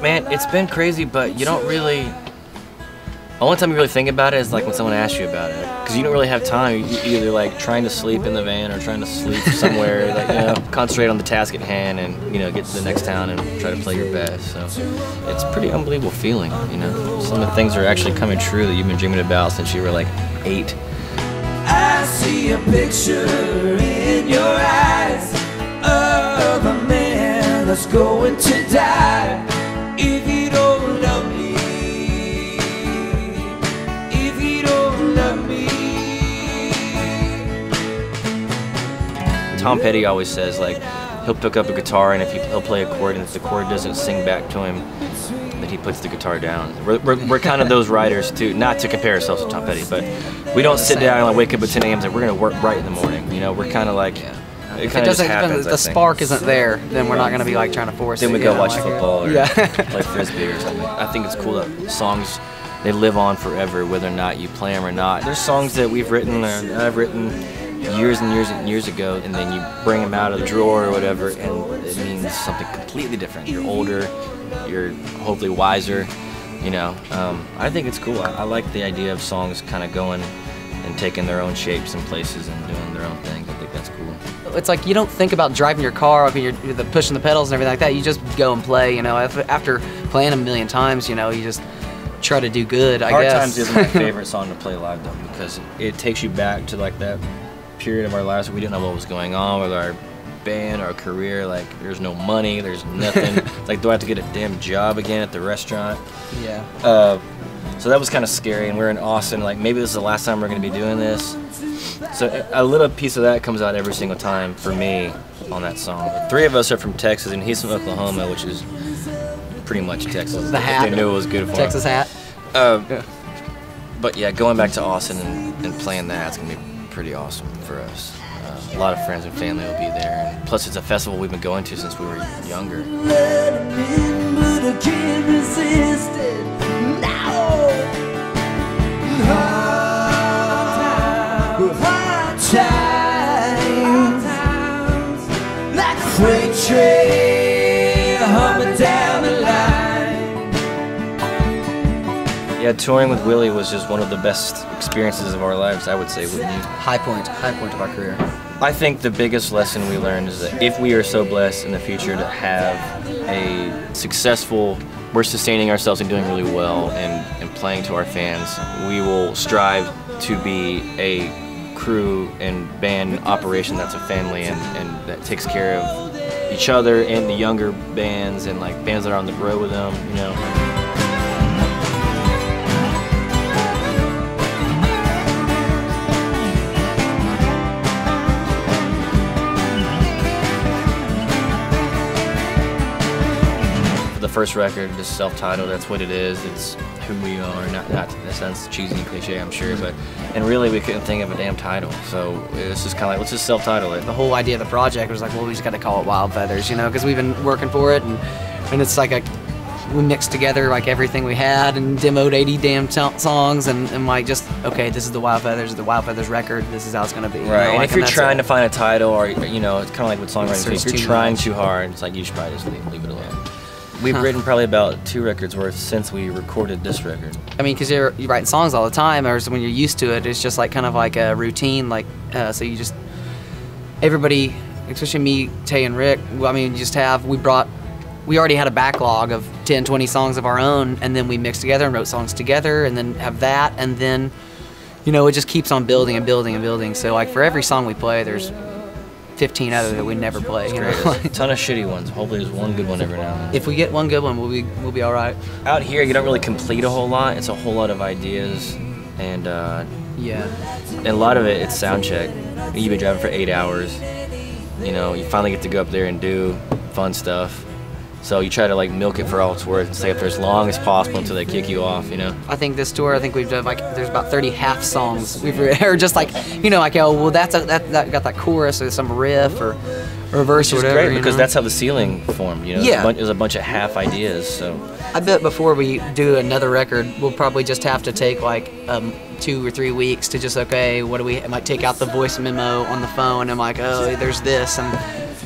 Man, it's been crazy, but you don't really... The only time you really think about it is like when someone asks you about it, because you don't really have time. You're either like trying to sleep in the van or trying to sleep somewhere, like, you know, concentrate on the task at hand and, you know, get to the next town and try to play your best. So it's a pretty unbelievable feeling, you know. Some of the things are actually coming true that you've been dreaming about since you were like 8. I see a picture in your eyes of a man that's going to die. If you don't love me, Tom Petty always says, like, he'll pick up a guitar and he'll play a chord, and if the chord doesn't sing back to him, then he puts the guitar down. We're kind of those writers too, not to compare ourselves to Tom Petty, but we don't sit down and like, wake up at 10 a.m. and say, we're going to work bright in the morning. You know, we're kind of like, it kind of just happens. If the spark isn't there, then we're not going to be like trying to force it. Then we go watch football or play Frisbee or something. I think it's cool that songs, they live on forever, whether or not you play them or not. There's songs that we've written, or I've written years and years and years ago, and then you bring them out of the drawer or whatever, and it means something completely different. You're older, you're hopefully wiser, you know. I think it's cool. I like the idea of songs kind of going and taking their own shapes and places and doing their own thing. I think that's cool. It's like you don't think about driving your car, when you're pushing the pedals and everything like that. You just go and play, you know. After playing a million times, you know, you just try to do good, I guess. Hard Times is my favorite song to play live, though, because it takes you back to like that period of our lives where we didn't know what was going on with our band, our career. Like, there's no money, there's nothing. It's like, do I have to get a damn job again at the restaurant? Yeah. So that was kind of scary, and we're in Austin, like, maybe this is the last time we're going to be doing this. So a little piece of that comes out every single time for me on that song. 3 of us are from Texas, and he's from Oklahoma, which is pretty much Texas. The hat. They knew it was good for Texas him. hat. But yeah, going back to Austin and playing that, it's going to be pretty awesome for us. A lot of friends and family will be there, and plus it's a festival we've been going to since we were younger. Yeah, touring with Willie was just one of the best experiences of our lives, I would say, wouldn't you? High point of our career. I think the biggest lesson we learned is that if we are so blessed in the future to have a successful, we're sustaining ourselves and doing really well and playing to our fans, we will strive to be a crew and band operation that's a family and that takes care of each other and the younger bands and like bands that are on the road with them, you know. First record, just self-titled, that's what it is. It's who we are, not that sounds cheesy and cliche, I'm sure, and really we couldn't think of a damn title, so it's just kind of like, let's just self-title it. The whole idea of the project was like, well, we just got to call it Wild Feathers, you know, because we've been working for it, and it's like we mixed together like everything we had and demoed 80 damn songs and like just, okay, this is the Wild Feathers record, this is how it's going to be. Right, you know, and like, if you're trying to find a title, or, you know, it's kind of like with songwriting, if you're trying too hard, it's like you should probably just leave it alone. We've written probably about 2 records worth since we recorded this record. I mean, because you're writing songs all the time, or when you're used to it, it's just like kind of like a routine. Like, so you just, everybody, especially me, Tay, and Rick. I mean, you just have, we already had a backlog of 10, 20 songs of our own, and then we mixed together and wrote songs together, and then have that, and then, you know, it just keeps on building and building and building. So like for every song we play, there's 15 other that we never play. You know? A ton of shitty ones. Hopefully there's one good one every now and then. If we get one good one, we'll be all right. Out here, you don't really complete a whole lot. It's a whole lot of ideas, and yeah. And a lot of it's sound check. You've been driving for 8 hours. You know, you finally get to go up there and do fun stuff. So you try to like milk it for all it's worth and stay up there as long as possible until they kick you off, you know? I think this tour, we've done like, there's about 30 half songs we've or just like, you know, like, oh, well, that got that chorus or some riff or a verse or whatever. Great, because that's how the ceiling formed, you know? Yeah. There's a bunch of half ideas, so. I bet before we do another record, we'll probably just have to take like 2 or 3 weeks to just, okay, what do we, I might take out the voice memo on the phone and I'm like, oh, there's this, and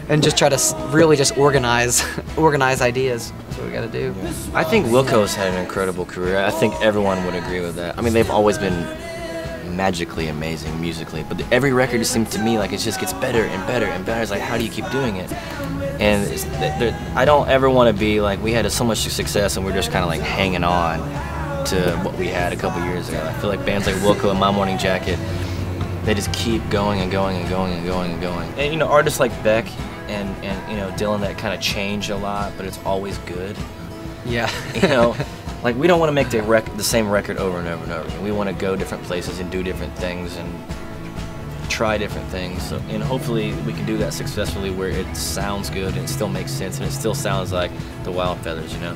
and just try to really just organize ideas. That's what we got to do. Yeah. I think Wilco's had an incredible career. I think everyone would agree with that. I mean, they've always been magically amazing musically, but every record just seems to me like it just gets better and better and better. It's like, how do you keep doing it? And I don't ever want to be like, we had so much success and we're just kind of like hanging on to what we had a couple years ago. I feel like bands like Wilco and My Morning Jacket, they just keep going and going and going and going and going. And you know, artists like Beck and you know, Dylan, that kind of change a lot, but it's always good. Yeah. You know, like we don't want to make the same record over and over and over again. We want to go different places and do different things and try different things. So, and hopefully we can do that successfully where it sounds good and it still makes sense and it still sounds like the Wild Feathers, you know.